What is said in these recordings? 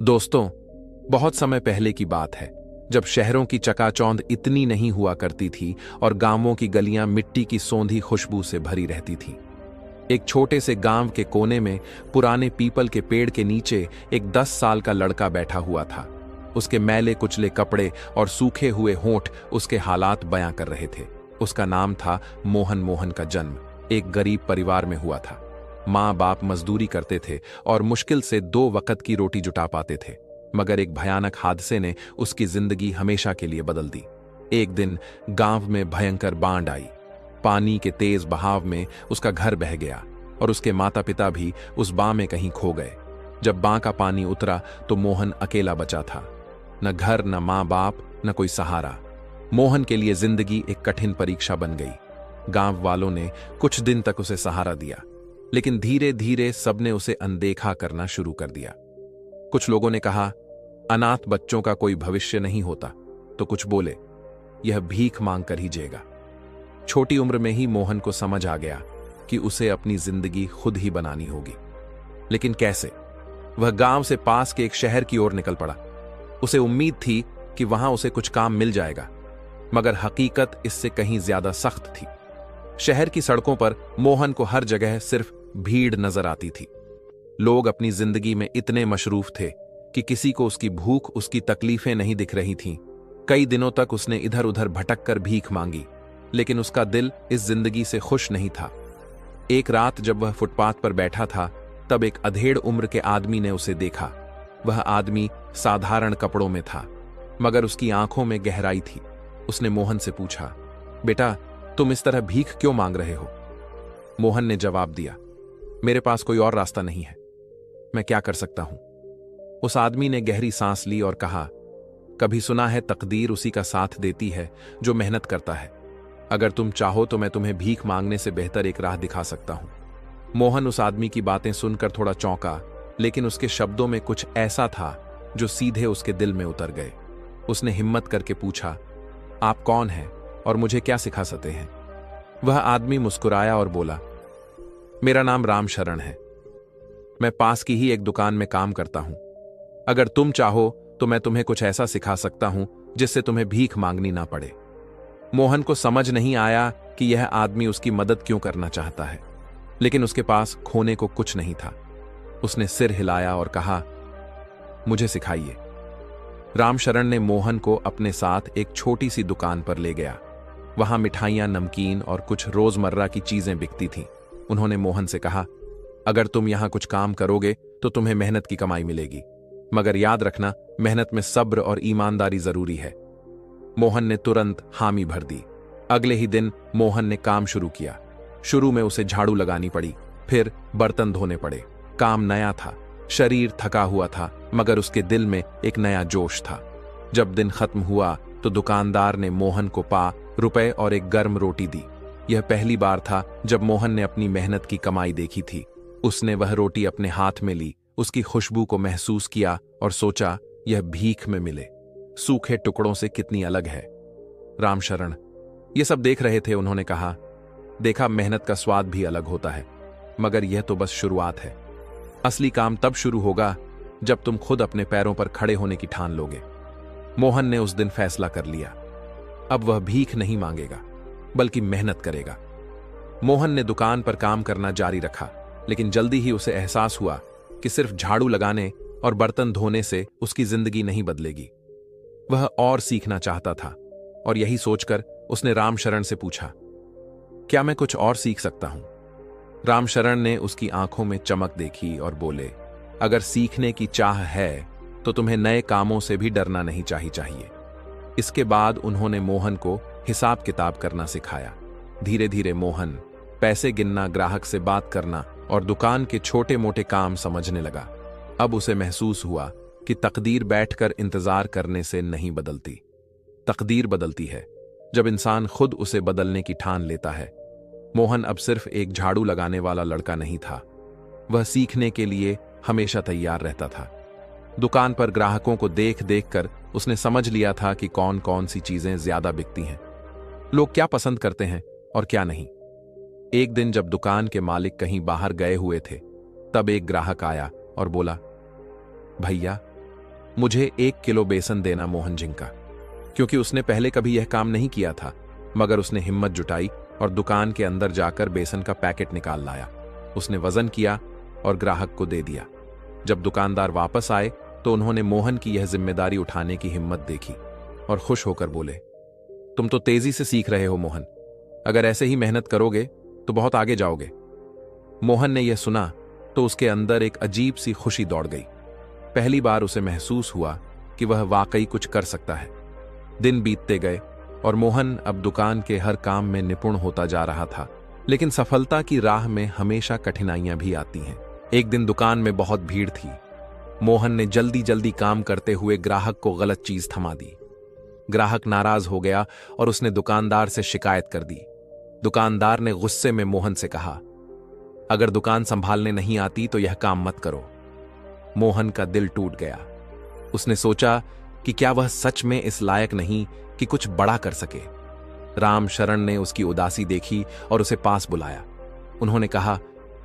दोस्तों, बहुत समय पहले की बात है जब शहरों की चकाचौंध इतनी नहीं हुआ करती थी और गांवों की गलियां मिट्टी की सौंधी खुशबू से भरी रहती थीं। एक छोटे से गांव के कोने में पुराने पीपल के पेड़ के नीचे एक 10 साल का लड़का बैठा हुआ था। उसके मैले कुचले कपड़े और सूखे हुए होंठ उसके हालात बयां कर रहे थे। उसका नाम था मोहन। मोहन का जन्म एक गरीब परिवार में हुआ था। माँ बाप मजदूरी करते थे और मुश्किल से 2 वक्त की रोटी जुटा पाते थे। मगर एक भयानक हादसे ने उसकी जिंदगी हमेशा के लिए बदल दी। एक दिन गांव में भयंकर बाढ़ आई। पानी के तेज बहाव में उसका घर बह गया और उसके माता पिता भी उस बांध में कहीं खो गए। जब बांध का पानी उतरा तो मोहन अकेला बचा था। न घर, न माँ बाप, न कोई सहारा। मोहन के लिए जिंदगी एक कठिन परीक्षा बन गई। गांव वालों ने कुछ दिन तक उसे सहारा दिया, लेकिन धीरे धीरे सबने उसे अनदेखा करना शुरू कर दिया। कुछ लोगों ने कहा, अनाथ बच्चों का कोई भविष्य नहीं होता, तो कुछ बोले, यह भीख मांग कर ही जिएगा। छोटी उम्र में ही मोहन को समझ आ गया कि उसे अपनी जिंदगी खुद ही बनानी होगी। लेकिन कैसे? वह गांव से पास के एक शहर की ओर निकल पड़ा। उसे उम्मीद थी कि वहां उसे कुछ काम मिल जाएगा, मगर हकीकत इससे कहीं ज्यादा सख्त थी। शहर की सड़कों पर मोहन को हर जगह सिर्फ भीड़ नजर आती थी। लोग अपनी जिंदगी में इतने मशरूफ थे कि किसी को उसकी भूख, उसकी तकलीफें नहीं दिख रही थीं। कई दिनों तक उसने इधर उधर भटक कर भीख मांगी, लेकिन उसका दिल इस जिंदगी से खुश नहीं था। एक रात जब वह फुटपाथ पर बैठा था, तब एक अधेड़ उम्र के आदमी ने उसे देखा। वह आदमी साधारण कपड़ों में था, मगर उसकी आंखों में गहराई थी। उसने मोहन से पूछा, बेटा, तुम इस तरह भीख क्यों मांग रहे हो? मोहन ने जवाब दिया, मेरे पास कोई और रास्ता नहीं है, मैं क्या कर सकता हूं? उस आदमी ने गहरी सांस ली और कहा, कभी सुना है तकदीर उसी का साथ देती है जो मेहनत करता है। अगर तुम चाहो तो मैं तुम्हें भीख मांगने से बेहतर एक राह दिखा सकता हूं। मोहन उस आदमी की बातें सुनकर थोड़ा चौंका, लेकिन उसके शब्दों में कुछ ऐसा था जो सीधे उसके दिल में उतर गए। उसने हिम्मत करके पूछा, आप कौन हैं और मुझे क्या सिखा सकते हैं? वह आदमी मुस्कुराया और बोला, मेरा नाम रामशरण है। मैं पास की ही एक दुकान में काम करता हूं। अगर तुम चाहो तो मैं तुम्हें कुछ ऐसा सिखा सकता हूं जिससे तुम्हें भीख मांगनी ना पड़े। मोहन को समझ नहीं आया कि यह आदमी उसकी मदद क्यों करना चाहता है, लेकिन उसके पास खोने को कुछ नहीं था। उसने सिर हिलाया और कहा, मुझे सिखाइए। रामशरण ने मोहन को अपने साथ एक छोटी सी दुकान पर ले गया। वहां मिठाइयां, नमकीन और कुछ रोजमर्रा की चीजें बिकती थीं। उन्होंने मोहन से कहा, अगर तुम यहां कुछ काम करोगे तो तुम्हें मेहनत की कमाई मिलेगी, मगर याद रखना, मेहनत में सब्र और ईमानदारी जरूरी है। मोहन ने तुरंत हामी भर दी। अगले ही दिन मोहन ने काम शुरू किया। शुरू में उसे झाड़ू लगानी पड़ी, फिर बर्तन धोने पड़े। काम नया था, शरीर थका हुआ था, मगर उसके दिल में एक नया जोश था। जब दिन खत्म हुआ तो दुकानदार ने मोहन को ₹5 और एक गर्म रोटी दी। यह पहली बार था जब मोहन ने अपनी मेहनत की कमाई देखी थी। उसने वह रोटी अपने हाथ में ली, उसकी खुशबू को महसूस किया और सोचा, यह भीख में मिले सूखे टुकड़ों से कितनी अलग है। रामशरण ये सब देख रहे थे। उन्होंने कहा, देखा, मेहनत का स्वाद भी अलग होता है, मगर यह तो बस शुरुआत है। असली काम तब शुरू होगा जब तुम खुद अपने पैरों पर खड़े होने की ठान लोगे। मोहन ने उस दिन फैसला कर लिया, अब वह भीख नहीं मांगेगा, बल्कि मेहनत करेगा। मोहन ने दुकान पर काम करना जारी रखा, लेकिन जल्दी ही उसे एहसास हुआ कि सिर्फ झाड़ू लगाने और बर्तन धोने से उसकी जिंदगी नहीं बदलेगी। वह और सीखना चाहता था, और यही सोचकर उसने रामशरण से पूछा, क्या मैं कुछ और सीख सकता हूं? रामशरण ने उसकी आंखों में चमक देखी और बोले, अगर सीखने की चाह है तो तुम्हें नए कामों से भी डरना नहीं चाहिए। इसके बाद उन्होंने मोहन को हिसाब किताब करना सिखाया। धीरे धीरे मोहन पैसे गिनना, ग्राहक से बात करना और दुकान के छोटे मोटे काम समझने लगा। अब उसे महसूस हुआ कि तकदीर बैठकर इंतजार करने से नहीं बदलती। तकदीर बदलती है जब इंसान खुद उसे बदलने की ठान लेता है। मोहन अब सिर्फ एक झाड़ू लगाने वाला लड़का नहीं था, वह सीखने के लिए हमेशा तैयार रहता था। दुकान पर ग्राहकों को देख देख कर उसने समझ लिया था कि कौन कौन सी चीजें ज्यादा बिकती हैं, लोग क्या पसंद करते हैं और क्या नहीं। एक दिन जब दुकान के मालिक कहीं बाहर गए हुए थे, तब एक ग्राहक आया और बोला, भैया, मुझे 1 किलो बेसन देना मोहन जिंका। क्योंकि उसने पहले कभी यह काम नहीं किया था, मगर उसने हिम्मत जुटाई और दुकान के अंदर जाकर बेसन का पैकेट निकाल लाया। उसने वजन किया और ग्राहक को दे दिया। जब दुकानदार वापस आए तो उन्होंने मोहन की यह जिम्मेदारी उठाने की हिम्मत देखी और खुश होकर बोले, तुम तो तेजी से सीख रहे हो मोहन, अगर ऐसे ही मेहनत करोगे तो बहुत आगे जाओगे। मोहन ने यह सुना तो उसके अंदर एक अजीब सी खुशी दौड़ गई। पहली बार उसे महसूस हुआ कि वह वाकई कुछ कर सकता है। दिन बीतते गए और मोहन अब दुकान के हर काम में निपुण होता जा रहा था। लेकिन सफलता की राह में हमेशा कठिनाइयां भी आती हैं। एक दिन दुकान में बहुत भीड़ थी। मोहन ने जल्दी जल्दी काम करते हुए ग्राहक को गलत चीज थमा दी। ग्राहक नाराज हो गया और उसने दुकानदार से शिकायत कर दी। दुकानदार ने गुस्से में मोहन से कहा, अगर दुकान संभालने नहीं आती तो यह काम मत करो। मोहन का दिल टूट गया। उसने सोचा कि क्या वह सच में इस लायक नहीं कि कुछ बड़ा कर सके। राम शरण ने उसकी उदासी देखी और उसे पास बुलाया। उन्होंने कहा,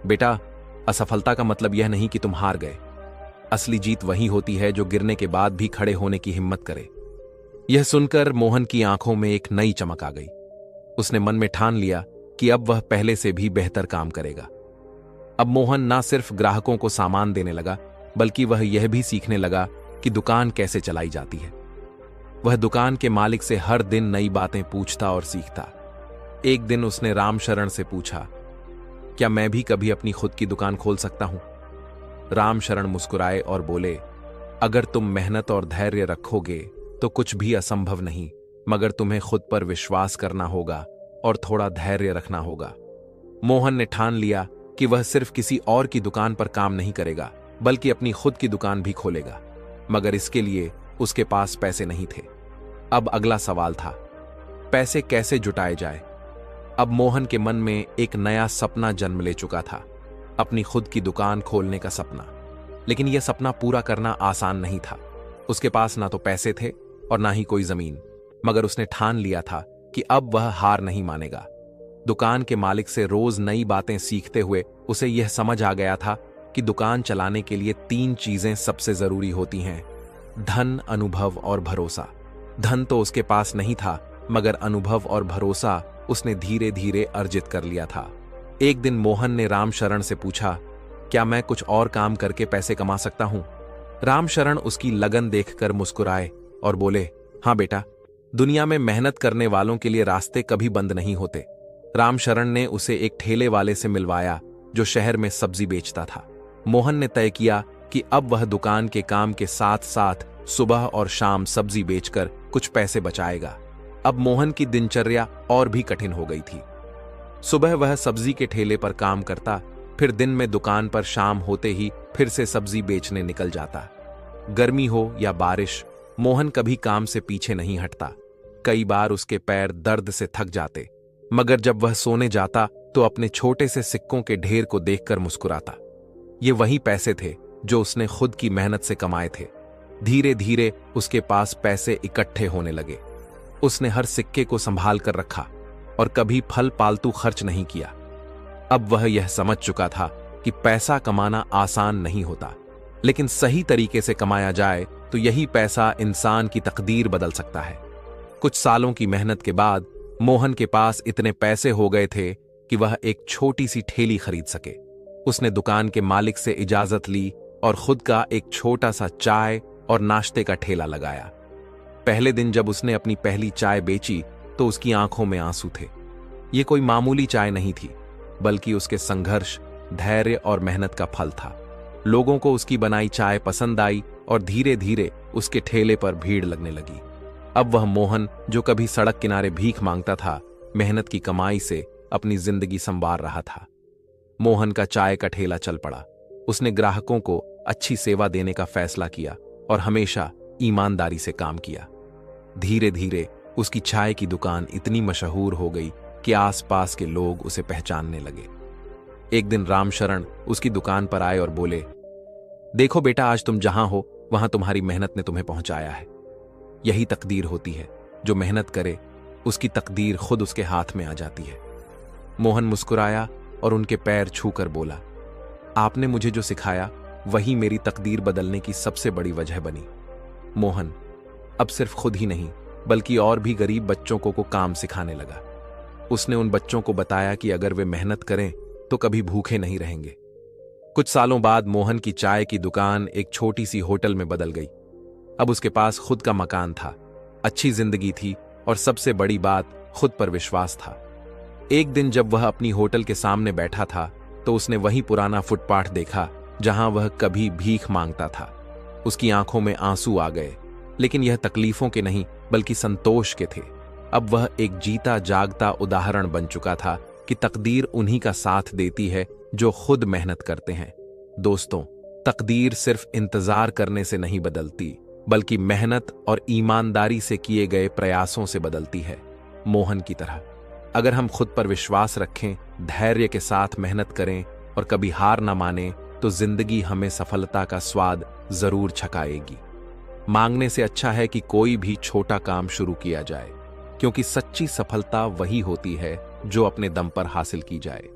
बेटा, असफलता का मतलब यह नहीं कि तुम हार गए। असली जीत वही होती है जो गिरने के बाद भी खड़े होने की हिम्मत करे। यह सुनकर मोहन की आंखों में एक नई चमक आ गई। उसने मन में ठान लिया कि अब वह पहले से भी बेहतर काम करेगा। अब मोहन ना सिर्फ ग्राहकों को सामान देने लगा, बल्कि वह यह भी सीखने लगा कि दुकान कैसे चलाई जाती है। वह दुकान के मालिक से हर दिन नई बातें पूछता और सीखता। एक दिन उसने राम शरण से पूछा, क्या मैं भी कभी अपनी खुद की दुकान खोल सकता हूं? राम शरण मुस्कुराए और बोले, अगर तुम मेहनत और धैर्य रखोगे तो कुछ भी असंभव नहीं, मगर तुम्हें खुद पर विश्वास करना होगा और थोड़ा धैर्य रखना होगा। मोहन ने ठान लिया कि वह सिर्फ किसी और की दुकान पर काम नहीं करेगा, बल्कि अपनी खुद की दुकान भी खोलेगा। मगर इसके लिए उसके पास पैसे नहीं थे। अब अगला सवाल था, पैसे कैसे जुटाए जाए? अब मोहन के मन में एक नया सपना जन्म ले चुका था, अपनी खुद की दुकान खोलने का सपना। लेकिन यह सपना पूरा करना आसान नहीं था। उसके पास ना तो पैसे थे और ना ही कोई जमीन, मगर उसने ठान लिया था कि अब वह हार नहीं मानेगा। दुकान के मालिक से रोज नई बातें सीखते हुए उसे यह समझ आ गया था कि दुकान चलाने के लिए 3 चीजें सबसे जरूरी होती हैं: धन, अनुभव और भरोसा। धन तो उसके पास नहीं था, मगर अनुभव और भरोसा उसने धीरे धीरे अर्जित कर लिया था। एक दिन मोहन ने राम शरण से पूछा, क्या मैं कुछ और काम करके पैसे कमा सकता हूं? राम शरण उसकी लगन देखकर मुस्कुराए और बोले, हां बेटा, दुनिया में मेहनत करने वालों के लिए रास्ते कभी बंद नहीं होते। राम शरण ने उसे एक ठेले वाले से मिलवाया जो शहर में सब्जी बेचता था। मोहन ने तय किया कि अब वह दुकान के काम के साथ साथ सुबह और शाम सब्जी बेचकर कुछ पैसे बचाएगा। अब मोहन की दिनचर्या और भी कठिन हो गई थी। सुबह वह सब्जी के ठेले पर काम करता, फिर दिन में दुकान पर शाम होते ही फिर से सब्जी बेचने निकल जाता। गर्मी हो या बारिश, मोहन कभी काम से पीछे नहीं हटता। कई बार उसके पैर दर्द से थक जाते, मगर जब वह सोने जाता तो अपने छोटे से सिक्कों के ढेर को देखकर मुस्कुराता। ये वही पैसे थे जो उसने खुद की मेहनत से कमाए थे। धीरे धीरे उसके पास पैसे इकट्ठे होने लगे। उसने हर सिक्के को संभाल कर रखा और कभी फल पालतू खर्च नहीं किया। अब वह यह समझ चुका था कि पैसा कमाना आसान नहीं होता, लेकिन सही तरीके से कमाया जाए तो यही पैसा इंसान की तकदीर बदल सकता है। कुछ सालों की मेहनत के बाद मोहन के पास इतने पैसे हो गए थे कि वह एक छोटी सी ठेली खरीद सके। उसने दुकान के मालिक से इजाजत ली और खुद का एक छोटा सा चाय और नाश्ते का ठेला लगाया। पहले दिन जब उसने अपनी पहली चाय बेची तो उसकी आंखों में आंसू थे। ये कोई मामूली चाय नहीं थी, बल्कि उसके संघर्ष, धैर्य और मेहनत का फल था। लोगों को उसकी बनाई चाय पसंद आई और धीरे धीरे उसके ठेले पर भीड़ लगने लगी। अब वह मोहन, जो कभी सड़क किनारे भीख मांगता था, मेहनत की कमाई से अपनी जिंदगी संवार रहा था। मोहन का चाय का ठेला चल पड़ा। उसने ग्राहकों को अच्छी सेवा देने का फैसला किया और हमेशा ईमानदारी से काम किया। धीरे धीरे उसकी चाय की दुकान इतनी मशहूर हो गई कि आसपास के लोग उसे पहचानने लगे। एक दिन रामशरण उसकी दुकान पर आए और बोले, देखो बेटा, आज तुम जहां हो वहां तुम्हारी मेहनत ने तुम्हें पहुंचाया है। यही तकदीर होती है, जो मेहनत करे उसकी तकदीर खुद उसके हाथ में आ जाती है। मोहन मुस्कुराया और उनके पैर छूकर बोला, आपने मुझे जो सिखाया वही मेरी तकदीर बदलने की सबसे बड़ी वजह बनी। मोहन अब सिर्फ खुद ही नहीं बल्कि और भी गरीब बच्चों को काम सिखाने लगा। उसने उन बच्चों को बताया कि अगर वे मेहनत करें तो कभी भूखे नहीं रहेंगे। कुछ सालों बाद मोहन की चाय की दुकान एक छोटी सी होटल में बदल गई। अब उसके पास खुद का मकान था, अच्छी जिंदगी थी और सबसे बड़ी बात, खुद पर विश्वास था। एक दिन जब वह अपनी होटल के सामने बैठा था तो उसने वही पुराना फुटपाथ देखा जहां वह कभी भीख मांगता था। उसकी आंखों में आंसू आ गए, लेकिन यह तकलीफों के नहीं बल्कि संतोष के थे। अब वह एक जीता जागता उदाहरण बन चुका था कि तकदीर उन्हीं का साथ देती है जो खुद मेहनत करते हैं। दोस्तों, तकदीर सिर्फ इंतजार करने से नहीं बदलती बल्कि मेहनत और ईमानदारी से किए गए प्रयासों से बदलती है। मोहन की तरह अगर हम खुद पर विश्वास रखें, धैर्य के साथ मेहनत करें और कभी हार न माने तो जिंदगी हमें सफलता का स्वाद जरूर छकाएगी। मांगने से अच्छा है कि कोई भी छोटा काम शुरू किया जाए, क्योंकि सच्ची सफलता वही होती है जो अपने दम पर हासिल की जाए।